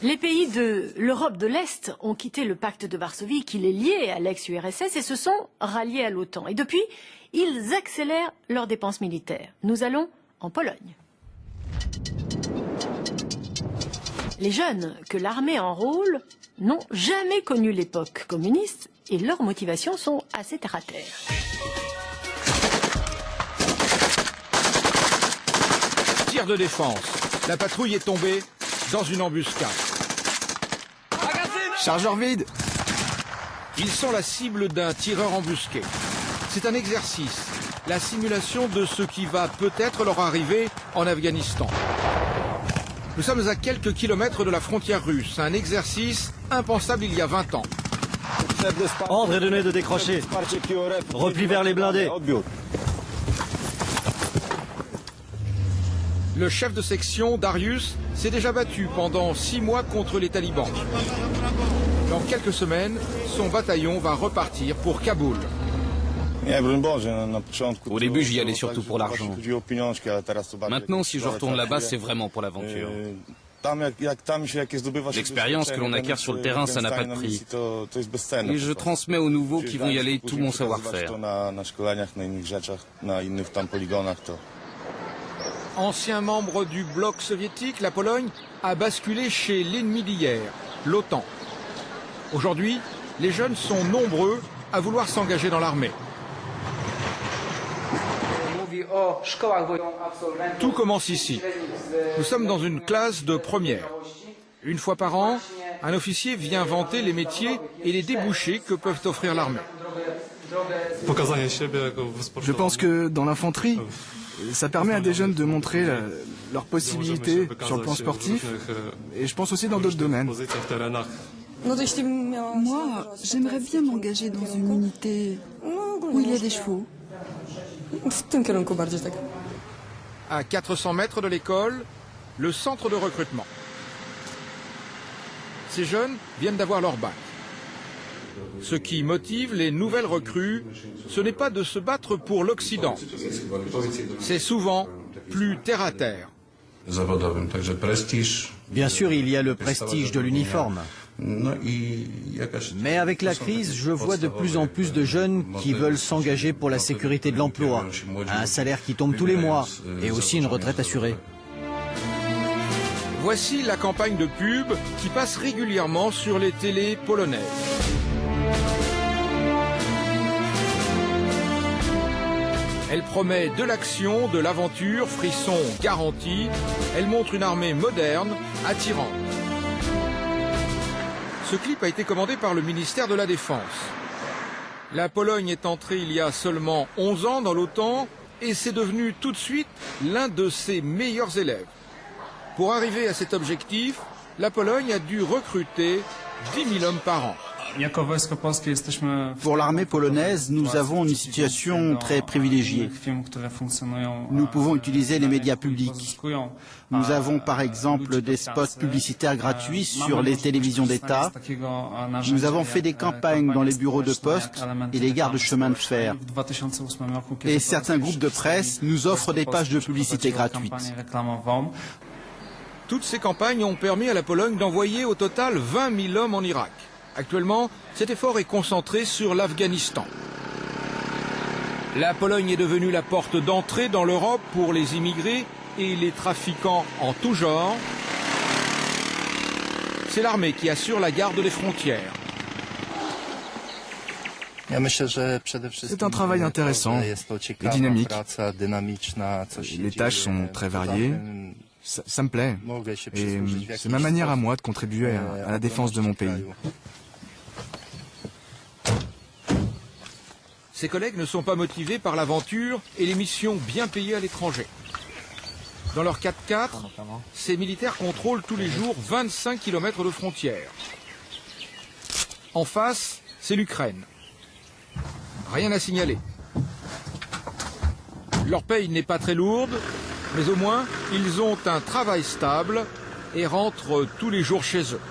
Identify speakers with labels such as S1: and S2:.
S1: Les pays de l'Europe de l'Est ont quitté le pacte de Varsovie qui les liait à l'ex-URSS et se sont ralliés à l'OTAN. Et depuis, ils accélèrent leurs dépenses militaires. Nous allons en Pologne. Les jeunes que l'armée enrôle n'ont jamais connu l'époque communiste et leurs motivations sont assez terre-à-terre.
S2: Tir de défense. La patrouille est tombée dans une embuscade.
S3: Chargeur vide.
S2: Ils sont la cible d'un tireur embusqué. C'est un exercice, la simulation de ce qui va peut-être leur arriver en Afghanistan. Nous sommes à quelques kilomètres de la frontière russe, un exercice impensable il y a 20 ans.
S4: Ordre est donné de décrocher. Repli vers les blindés.
S2: Le chef de section, Darius, s'est déjà battu pendant 6 mois contre les talibans. Dans quelques semaines, son bataillon va repartir pour Kaboul.
S5: Au début, j'y allais surtout pour l'argent. Maintenant, si je retourne là-bas, c'est vraiment pour l'aventure. L'expérience que l'on acquiert sur le terrain, ça n'a pas de prix. Et je transmets aux nouveaux qui vont y aller tout mon savoir-faire.
S2: Ancien membre du bloc soviétique, la Pologne a basculé chez l'ennemi d'hier, l'OTAN. Aujourd'hui, les jeunes sont nombreux à vouloir s'engager dans l'armée. Tout commence ici. Nous sommes dans une classe de première. Une fois par an, un officier vient vanter les métiers et les débouchés que peuvent offrir l'armée.
S3: Je pense que dans l'infanterie, ça permet à des jeunes de montrer leurs possibilités sur le plan sportif et je pense aussi dans d'autres domaines.
S6: Moi, j'aimerais bien m'engager dans une unité où il y a des chevaux.
S2: À 400 mètres de l'école, le centre de recrutement. Ces jeunes viennent d'avoir leur bac. Ce qui motive les nouvelles recrues, ce n'est pas de se battre pour l'Occident. C'est souvent plus terre à terre.
S4: Bien sûr, il y a le prestige de l'uniforme. Mais avec la crise, je vois de plus en plus de jeunes qui veulent s'engager pour la sécurité de l'emploi, un salaire qui tombe tous les mois et aussi une retraite assurée.
S2: Voici la campagne de pub qui passe régulièrement sur les télés polonaises. Elle promet de l'action, de l'aventure, frisson garanti. Elle montre une armée moderne, attirante. Ce clip a été commandé par le ministère de la Défense. La Pologne est entrée il y a seulement 11 ans dans l'OTAN et c'est devenu tout de suite l'un de ses meilleurs élèves. Pour arriver à cet objectif, la Pologne a dû recruter 10 000 hommes par an.
S7: Pour l'armée polonaise, nous avons une situation très privilégiée. Nous pouvons utiliser les médias publics. Nous avons par exemple des spots publicitaires gratuits sur les télévisions d'État. Nous avons fait des campagnes dans les bureaux de poste et les gares de chemin de fer. Et certains groupes de presse nous offrent des pages de publicité gratuites.
S2: Toutes ces campagnes ont permis à la Pologne d'envoyer au total 20 000 hommes en Irak. Actuellement, cet effort est concentré sur l'Afghanistan. La Pologne est devenue la porte d'entrée dans l'Europe pour les immigrés et les trafiquants en tout genre. C'est l'armée qui assure la garde des frontières.
S3: C'est un travail intéressant et dynamique. Les tâches sont très variées. Ça me plaît. Et c'est ma manière à moi de contribuer à la défense de mon pays.
S2: Ses collègues ne sont pas motivés par l'aventure et les missions bien payées à l'étranger. Dans leur 4x4, ces militaires contrôlent tous les jours 25 km de frontières. En face, c'est l'Ukraine. Rien à signaler. Leur paye n'est pas très lourde, mais au moins, ils ont un travail stable et rentrent tous les jours chez eux.